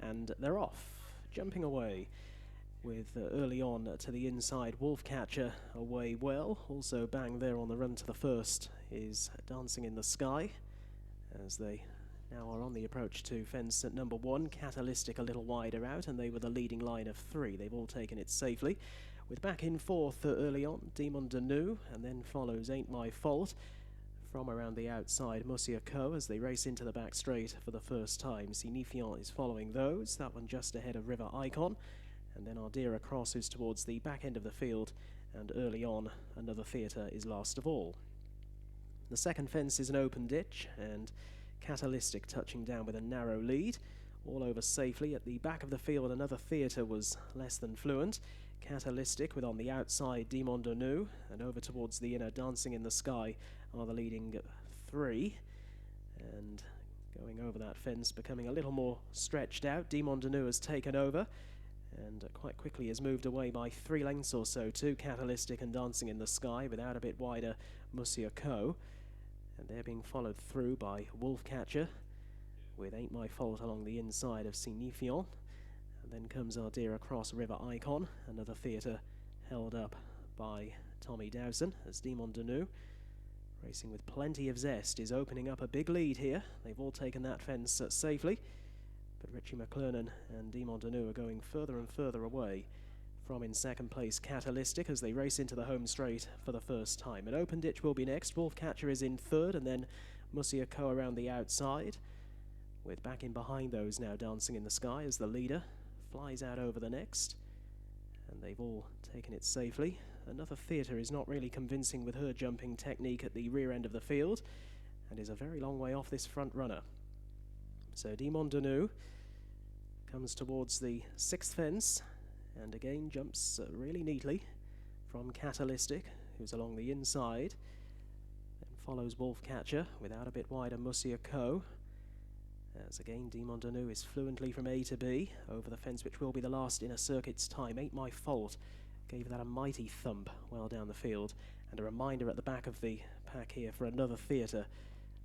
and they're off, jumping away with early on to the inside. Wolfcatcher away well. Also bang there on the run to the first is Dancing in the Sky, as they now are on the approach to fence at number 1. Catalytic a little wider out, and they were the leading line of 3. They've all taken it safely. With back in 4th early on, Demon Danu, and then follows Ain't My Fault. From around the outside, Monsieur Co as they race into the back straight for the first time. Signifiant is following those, that one just ahead of River Icon. And then Ardira Cross is towards the back end of the field, and early on, Another Theatre is last of all. The second fence is an open ditch, and Catalytic touching down with a narrow lead. All over safely at the back of the field, Another Theatre was less than fluent. Catalytic with on the outside Demon Danu, and over towards the inner Dancing in the Sky are the leading 3. And going over that fence, becoming a little more stretched out, Demon Danu has taken over, and quite quickly has moved away by 3 lengths or so to Catalytic and Dancing in the Sky, without a bit wider Monsieur Co. And they're being followed through by Wolfcatcher, with Ain't My Fault along the inside of Signifiant. And then comes Ardira Cross, River Icon, Another Theatre held up by Tommy Dowson as Demon Danu, racing with plenty of zest, is opening up a big lead here. They've all taken that fence safely, but Richie McClernand and Demon Danu are going further and further away from in second place Catalytic as they race into the home straight for the first time. An open ditch will be next. Wolfcatcher is in 3rd, and then Monsieur Co around the outside, with back in behind those now Dancing in the Sky as the leader flies out over the next, and they've all taken it safely. Another Theatre is not really convincing with her jumping technique at the rear end of the field, and is a very long way off this front runner. So Demon Danu comes towards the 6th fence, and again jumps really neatly from Catalytic, who's along the inside. Then follows Wolfcatcher without a bit wider Monsieur Co, as again Demon Danu is fluently from A to B over the fence, which will be the last in a circuit's time. Ain't My Fault gave that a mighty thump well down the field, and a reminder at the back of the pack here for Another Theatre.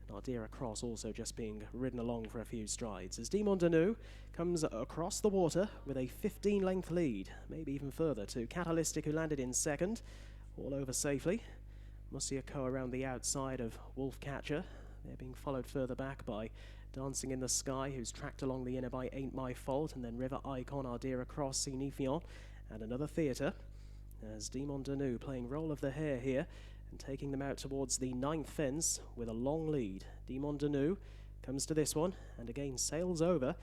And Ardira Cross also just being ridden along for a few strides, as Demon Danu comes across the water with a 15-length lead, maybe even further, to Catalytic, who landed in 2nd, all over safely. Monsieur Co around the outside of Wolfcatcher. They're being followed further back by Dancing in the Sky, who's tracked along the inner by Ain't My Fault, and then River Icon, Ardira Cross, Signifiant, and Another Theatre, as Demon Danu playing role of the hare here and taking them out towards the 9th fence with a long lead. Demon Danu comes to this one and again sails over,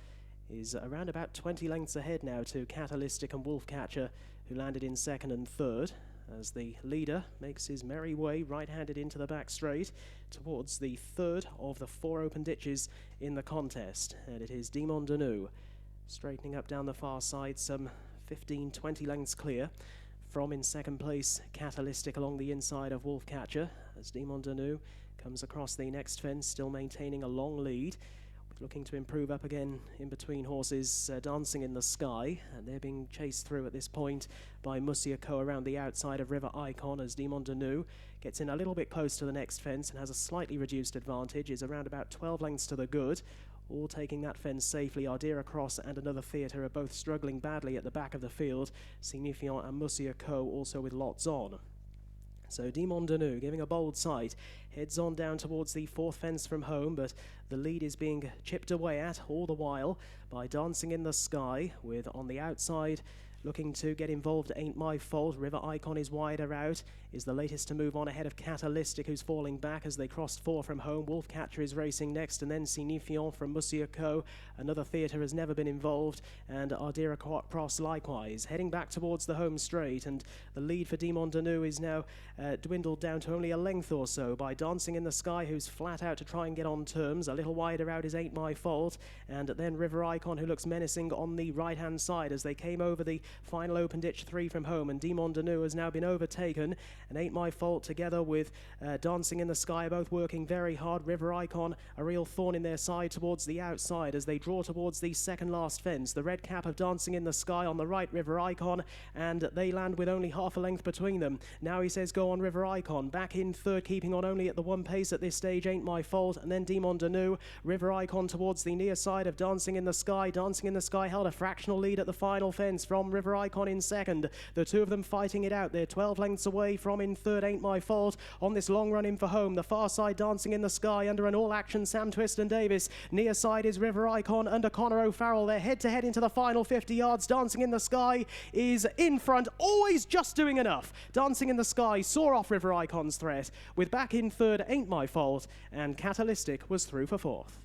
is around about 20 lengths ahead now to Catalytic and Wolfcatcher, who landed in 2nd and 3rd, as the leader makes his merry way right-handed into the back straight towards the 3rd of the 4 open ditches in the contest. And it is Demon Danu straightening up down the far side, some 15-20 lengths clear from in 2nd place Catalytic along the inside of Wolfcatcher, as Demon Danu comes across the next fence, still maintaining a long lead, looking to improve up again in between horses Dancing in the Sky, and they're being chased through at this point by Monsieur Co around the outside of River Icon, as Demon Danu gets in a little bit close to the next fence and has a slightly reduced advantage, is around about 12 lengths to the good. All taking that fence safely. Ardira Cross and Another Theatre are both struggling badly at the back of the field. Signifiant and Monsieur Co also with lots on. So Demon Danu, giving a bold sight, heads on down towards the 4th fence from home, but the lead is being chipped away at all the while by Dancing in the Sky, with on the outside looking to get involved Ain't My Fault. River Icon is wider out, is the latest to move on ahead of Catalytic, who's falling back as they crossed 4 from home. Wolfcatcher is racing next, and then Signifiant from Monsieur Co. Another Theatre has never been involved, and Ardira Cross likewise, heading back towards the home straight, and the lead for Demon Danu is now dwindled down to only a length or so by Dancing in the Sky, who's flat out to try and get on terms. A little wider out is Ain't My Fault, and then River Icon, who looks menacing on the right-hand side as they came over the final open ditch 3 from home, and Demon Danu has now been overtaken, and Ain't My Fault together with Dancing in the Sky, both working very hard. River Icon, a real thorn in their side towards the outside as they draw towards the second last fence. The red cap of Dancing in the Sky on the right, River Icon, and they land with only half a length between them. Now he says go on River Icon. Back in third, keeping on only at the one pace at this stage, Ain't My Fault, and then Demon Danu. River Icon towards the near side of Dancing in the Sky. Dancing in the Sky held a fractional lead at the final fence from River Icon in second. The two of them fighting it out. They're 12 lengths away from in third, Ain't My Fault. On this long run in for home, the far side Dancing in the Sky under an all-action Sam Twiston Davis. Near side is River Icon under Connor O'Farrell. They're head-to-head into the final 50 yards. Dancing in the Sky is in front, always just doing enough. Dancing in the Sky saw off River Icon's threat, with back in third, Ain't My Fault, and Catalytic was through for fourth.